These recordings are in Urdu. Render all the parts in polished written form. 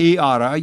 ARI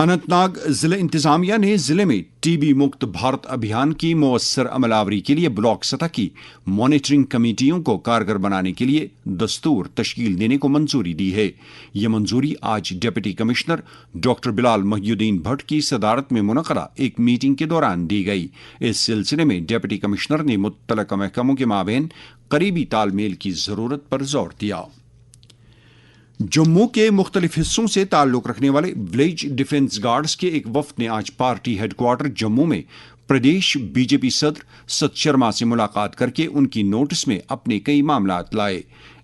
اننت ناگ ضلع انتظامیہ نے ضلع میں ٹی بی مکت بھارت ابھیان کی مؤثر عمل آوری کے لیے بلاک سطح کی مانیٹرنگ کمیٹیوں کو کارگر بنانے کے لیے دستور تشکیل دینے کو منظوری دی ہے۔ یہ منظوری آج ڈپٹی کمشنر ڈاکٹر بلال محی الدین بھٹ کی صدارت میں منعقدہ ایک میٹنگ کے دوران دی گئی۔ اس سلسلے میں ڈپٹی کمشنر نے متعلقہ محکموں کے مابین قریبی تال میل کی ضرورت پر زور دیا۔ جموں کے مختلف حصوں سے تعلق رکھنے والے ولیج ڈیفنس گارڈز کے ایک وفد نے آج پارٹی ہیڈ کوارٹر جموں میں پردیش بی جے پی صدر ست شرما سے ملاقات کر کے ان کی نوٹس میں اپنے کئی معاملات لائے۔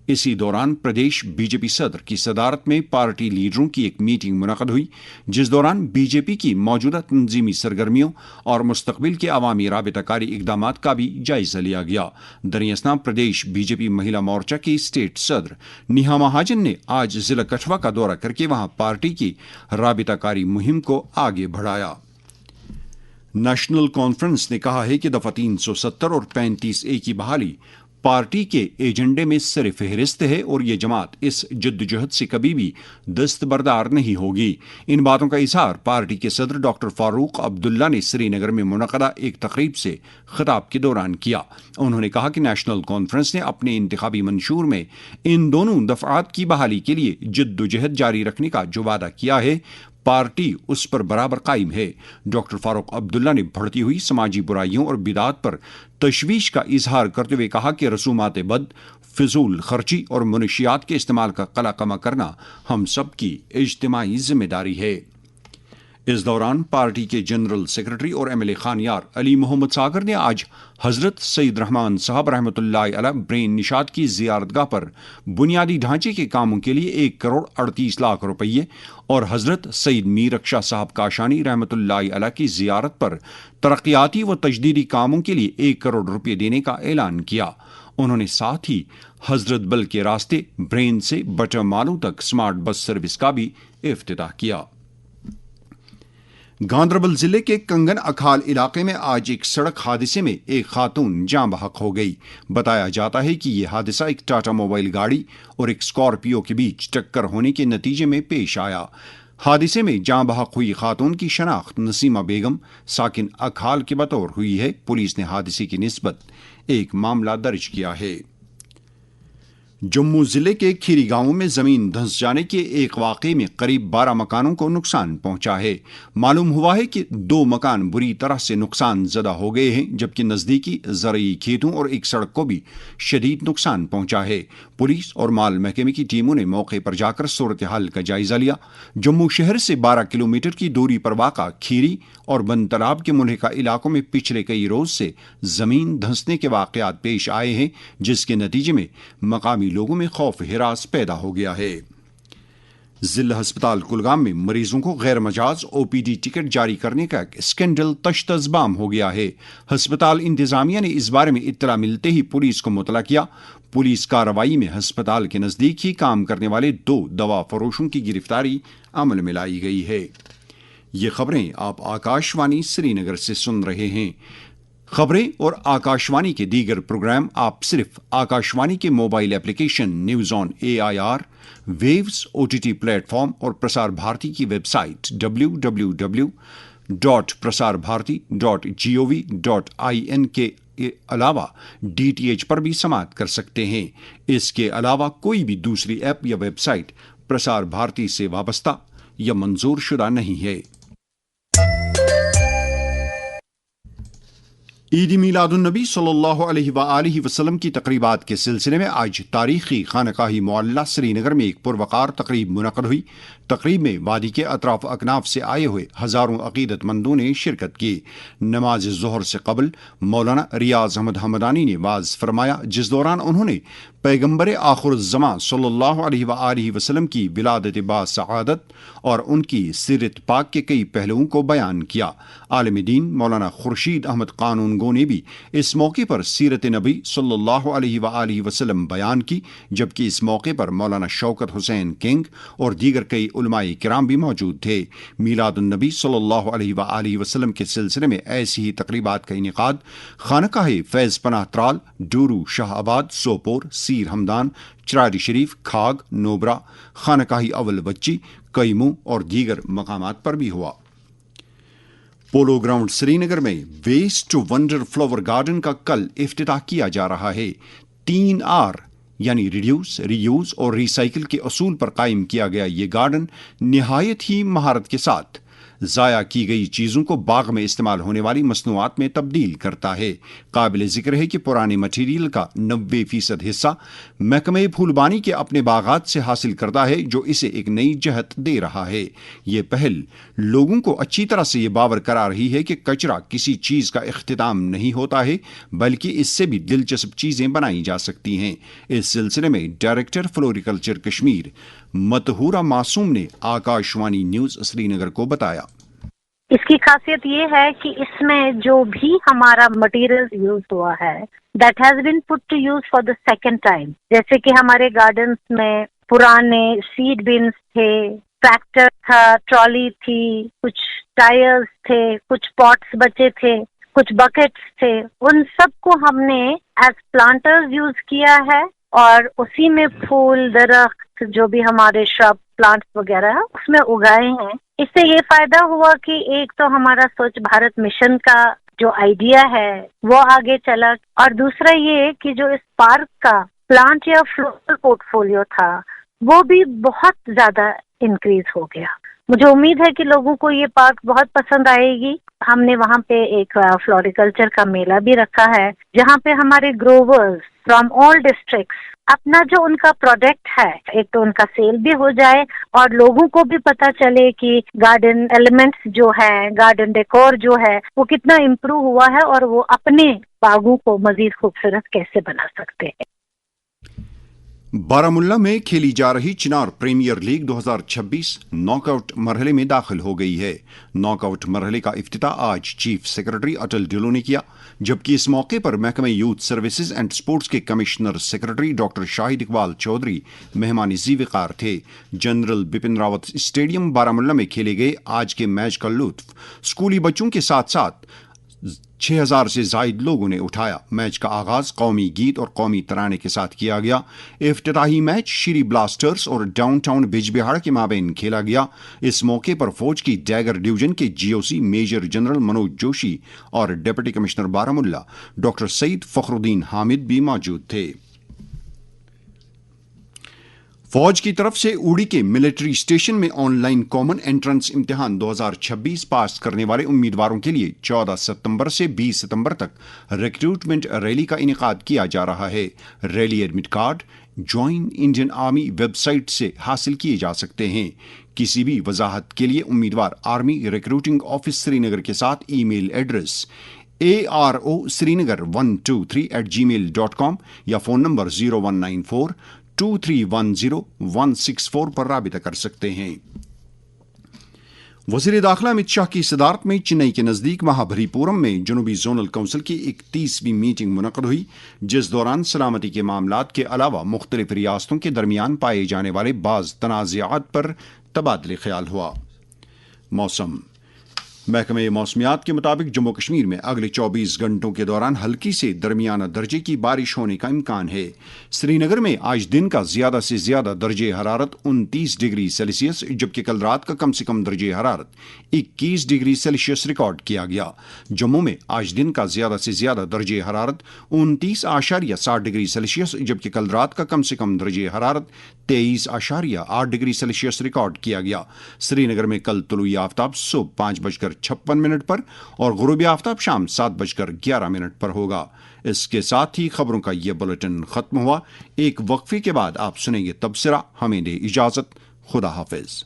اسی دوران پردیش بی جے پی صدر کی صدارت میں پارٹی لیڈروں کی ایک میٹنگ منعقد ہوئی، جس دوران بی جے پی کی موجودہ تنظیمی سرگرمیوں اور مستقبل کے عوامی رابطہ کاری اقدامات کا بھی جائزہ لیا گیا۔ دریں اثنا پردیش بی جے پی مہیلا مورچہ کی اسٹیٹ صدر نیہا مہاجن نے آج ضلع کٹھوعہ کا دورہ کر کے وہاں پارٹی کی رابطہ کاری مہم کو آگے بڑھایا۔ نیشنل کانفرنس نے کہا ہے کہ دفعہ 370 اور 35A کی بحالی پارٹی کے ایجنڈے میں سر فہرست ہے اور یہ جماعت اس جدوجہد سے کبھی بھی دستبردار نہیں ہوگی۔ ان باتوں کا اظہار پارٹی کے صدر ڈاکٹر فاروق عبداللہ نے سری نگر میں منعقدہ ایک تقریب سے خطاب کے دوران کیا۔ انہوں نے کہا کہ نیشنل کانفرنس نے اپنے انتخابی منشور میں ان دونوں دفعات کی بحالی کے لیے جدوجہد جاری رکھنے کا جو وعدہ کیا ہے، پارٹی اس پر برابر قائم ہے۔ ڈاکٹر فاروق عبداللہ نے بڑھتی ہوئی سماجی برائیوں اور بدعات پر تشویش کا اظہار کرتے ہوئے کہا کہ رسومات بد، فضول خرچی اور منشیات کے استعمال کا قلعہ کرنا ہم سب کی اجتماعی ذمہ داری ہے۔ اس دوران پارٹی کے جنرل سیکرٹری اور ایم ایل اے خانیار علی محمد ساگر نے آج حضرت سید رحمان صاحب رحمۃ اللہ علیہ برین نشاد کی زیارت گاہ پر بنیادی ڈھانچے کے کاموں کے لیے 1,38,00,000 روپیے اور حضرت سید میر اکشا صاحب کاشانی رحمۃ اللہ علیہ کی زیارت پر ترقیاتی و تجدیدی کاموں کے لیے 1 کروڑ روپے دینے کا اعلان کیا۔ انہوں نے ساتھ ہی حضرت بل کے راستے برین سے بٹر مالو تک سمارٹ بس سروس کا بھی افتتاح کیا۔ گاندربل ضلع کے کنگن اکھال علاقے میں آج ایک سڑک حادثے میں ایک خاتون جاں بحق ہو گئی۔ بتایا جاتا ہے کہ یہ حادثہ ایک ٹاٹا موبائل گاڑی اور ایک اسکارپیو کے بیچ ٹکر ہونے کے نتیجے میں پیش آیا۔ حادثے میں جاں بحق ہوئی خاتون کی شناخت نسیمہ بیگم ساکن اکھال کے بطور ہوئی ہے۔ پولیس نے حادثے کی نسبت ایک معاملہ درج کیا ہے۔ جموں ضلع کے کھیری گاؤں میں زمین دھنس جانے کے ایک واقعے میں قریب 12 مکانوں کو نقصان پہنچا ہے۔ معلوم ہوا ہے کہ 2 مکان بری طرح سے نقصان زدہ ہو گئے ہیں، جبکہ نزدیکی زرعی کھیتوں اور ایک سڑک کو بھی شدید نقصان پہنچا ہے۔ پولیس اور مال محکمے کی ٹیموں نے موقع پر جا کر صورتحال کا جائزہ لیا۔ جموں شہر سے 12 کلومیٹر کی دوری پر واقع کھیری اور بند تالاب کے ملحقہ علاقوں میں پچھلے کئی روز سے زمین دھنسنے کے واقعات پیش آئے ہیں، جس کے نتیجے میں مقامی لوگوں میں خوف ہراس پیدا ہو گیا ہے۔ ضلع ہسپتال کلگام میں مریضوں کو غیر مجاز او پی ڈی ٹکٹ جاری کرنے کا ایک اسکینڈل تشدد بام ہو گیا ہے۔ ہسپتال انتظامیہ نے اس بارے میں اطلاع ملتے ہی پولیس کو مطلع کیا۔ پولیس کارروائی میں ہسپتال کے نزدیک ہی کام کرنے والے 2 دوا فروشوں کی گرفتاری عمل میں لائی گئی ہے۔ یہ خبریں آپ آکاشوانی سری نگر سے سن رہے ہیں۔ خبریں اور آکاشوانی کے دیگر پروگرام آپ صرف آکاشوانی کے mobile application news on AIR، views OTT platform اور پرسار بھارتی کی ویب سائٹ www.prasarbharati.gov.in کے علاوہ DTH پر بھی سماعت کر سکتے ہیں۔ اس کے علاوہ کوئی بھی دوسری ایپ یا ویب سائٹ پرسار بھارتی سے وابستہ یا منظور شدہ نہیں ہے۔ عید میلاد النبی صلی اللہ علیہ وآلہ وسلم کی تقریبات کے سلسلے میں آج تاریخی خانقاہ معلیٰ سری نگر میں ایک پروقار تقریب منعقد ہوئی۔ تقریب میں وادی کے اطراف اکناف سے آئے ہوئے ہزاروں عقیدت مندوں نے شرکت کی۔ نماز ظہر سے قبل مولانا ریاض احمد حمدانی نے واعظ فرمایا، جس دوران انہوں نے پیغمبر آخر الزماں صلی اللہ علیہ وآلہ وسلم کی ولادت باسعادت اور ان کی سیرت پاک کے کئی پہلوؤں کو بیان کیا۔ عالم دین مولانا خورشید احمد قانون گو نے بھی اس موقع پر سیرت نبی صلی اللہ علیہ وآلہ وسلم بیان کی، جبکہ اس موقع پر مولانا شوکت حسین کنگ اور دیگر کئی علماء کرام بھی موجود تھے۔ میلاد النبی صلی اللہ علیہ وآلہ وسلم کے سلسلے میں ایسی ہی تقریبات کا انعقاد خانقاہ فیض پناہ ترال، ڈورو، شاہ آباد، سوپور، سی زیر ہمدان، چراری شریف، کھاگ، نوبرا، خانقاہی اول بچی، کیمو اور دیگر مقامات پر بھی ہوا۔ پولو گراؤنڈ سری نگر میں waste to wonder flower garden کا کل افتتاح کیا جا رہا ہے۔ 3R یعنی ریڈیوس، ری یوز اور ری سائیکل کے اصول پر قائم کیا گیا یہ گارڈن نہایت ہی مہارت کے ساتھ ضائع کی گئی چیزوں کو باغ میں استعمال ہونے والی مصنوعات میں تبدیل کرتا ہے۔ قابل ذکر ہے کہ پرانے مٹیریل کا 90% حصہ محکمہ پھولبانی کے اپنے باغات سے حاصل کرتا ہے، جو اسے ایک نئی جہت دے رہا ہے۔ یہ پہل لوگوں کو اچھی طرح سے یہ باور کرا رہی ہے کہ کچرا کسی چیز کا اختتام نہیں ہوتا ہے، بلکہ اس سے بھی دلچسپ چیزیں بنائی جا سکتی ہیں۔ اس سلسلے میں ڈائریکٹر فلوریکلچر کشمیر متہورہ معصوم نے آکاشوانی نیوز سری نگر کو بتایا۔ اس کی خاصیت یہ ہے کہ اس میں جو بھی ہمارا مٹیریل یوز ہوا ہے that has been put to use for the second time, جیسے کہ ہمارے گارڈنس میں پرانے سیڈ بینس تھے، ٹریکٹر تھا، ٹرالی تھی، کچھ ٹائرز تھے، کچھ پاٹس بچے تھے، کچھ بکٹس تھے، ان سب کو ہم نے ایز پلانٹرز یوز کیا ہے اور اسی میں پھول، درخت، جو بھی ہمارے شرب پلانٹس وغیرہ ہے اس میں اگائے ہیں۔ اس سے یہ فائدہ ہوا کہ ایک تو ہمارا سوچھ بھارت مشن کا جو آئیڈیا ہے وہ آگے چلا، اور دوسرا یہ کہ جو اس پارک کا پلانٹ یا فلورل پورٹ فولیو تھا وہ بھی بہت زیادہ انکریز ہو گیا۔ مجھے امید ہے کہ لوگوں کو یہ پارک بہت پسند آئے گی۔ ہم نے وہاں پہ ایک فلوریکلچر کا میلہ بھی رکھا ہے جہاں پہ ہمارے گروورز فرام آل ڈسٹرکٹس اپنا جو ان کا پروڈکٹ ہے ایک تو ان کا سیل بھی ہو جائے اور لوگوں کو بھی پتہ چلے کہ گارڈن ایلیمنٹس جو ہے، گارڈن ڈیکور جو ہے وہ کتنا امپروو ہوا ہے اور وہ اپنے باغوں کو مزید خوبصورت کیسے بنا سکتے ہیں۔ بارامولہ میں کھیلی جا رہی چنار پریمیئر لیگ 2026 ناک آؤٹ مرحلے میں داخل ہو گئی ہے۔ ناک آؤٹ مرحلے کا افتتاح آج چیف سیکرٹری اٹل ڈھلو نے کیا، جبکہ اس موقع پر محکمہ یوتھ سروسز اینڈ سپورٹس کے کمشنر سیکرٹری ڈاکٹر شاہد اقبال چودھری مہمان وقار تھے۔ جنرل بپن راوت اسٹیڈیم بارامولہ میں کھیلے گئے آج کے میچ کا لطف اسکولی بچوں کے ساتھ ساتھ 6000 سے زائد لوگوں نے اٹھایا۔ میچ کا آغاز قومی گیت اور قومی ترانے کے ساتھ کیا گیا۔ افتتاحی میچ شری بلاسٹرز اور ڈاؤن ٹاؤن بج بہاڑ کے مابین کھیلا گیا۔ اس موقع پر فوج کی ڈیگر ڈویژن کے GOC major general Manoj Joshi اور deputy commissioner Baramulla doctor Saeed Fakhruddin Hamid بھی موجود تھے۔ فوج کی طرف سے اوڑی کے ملٹری اسٹیشن میں آن لائن کامن انٹرنس امتحان 2026 پاس کرنے والے امیدواروں کے لیے 14 ستمبر سے 20 ستمبر تک ریکروٹمنٹ ریلی کا انعقاد کیا جا رہا ہے۔ Rally admit card join Indian army website سے حاصل کیے جا سکتے ہیں۔ کسی بھی وضاحت کے لیے امیدوار آرمی ریکروٹنگ آفس سری نگر کے ساتھ ای میل ایڈریس ARO-Srinagar123@gmail.com یا فون نمبر 0194-2310-164 پر رابطہ کر سکتے ہیں۔ وزیر داخلہ امت شاہ کی صدارت میں چنئی کے نزدیک مہابلی پورم میں جنوبی زونل کونسل کی 31ویں میٹنگ منعقد ہوئی، جس دوران سلامتی کے معاملات کے علاوہ مختلف ریاستوں کے درمیان پائے جانے والے بعض تنازعات پر تبادلہ خیال ہوا۔ موسم محکمہ موسمیات کے مطابق جموں کشمیر میں اگلے 24 گھنٹوں کے دوران ہلکی سے درمیانہ درجے کی بارش ہونے کا امکان ہے۔ سری نگر میں آج دن کا زیادہ سے زیادہ درجہ حرارت 29 ڈگری سیلسیس جبکہ کل رات کا کم سے کم درجہ حرارت 21 ڈگری سیلسیس ریکارڈ کیا گیا۔ جموں میں آج دن کا زیادہ سے زیادہ درجہ حرارت 29.7 ڈگری سیلسیس جبکہ کل رات کا کم سے کم درجہ حرارت 23.8 ڈگری سیلسیس ریکارڈ کیا گیا۔ سری نگر میں کل طلوع آفتاب صبح 5:56 پر اور غروب آفتاب شام 7:11 پر ہوگا۔ اس کے ساتھ ہی خبروں کا یہ بلیٹن ختم ہوا۔ ایک وقفے کے بعد آپ سنیں گے تبصرہ۔ ہمیں دے اجازت، خدا حافظ۔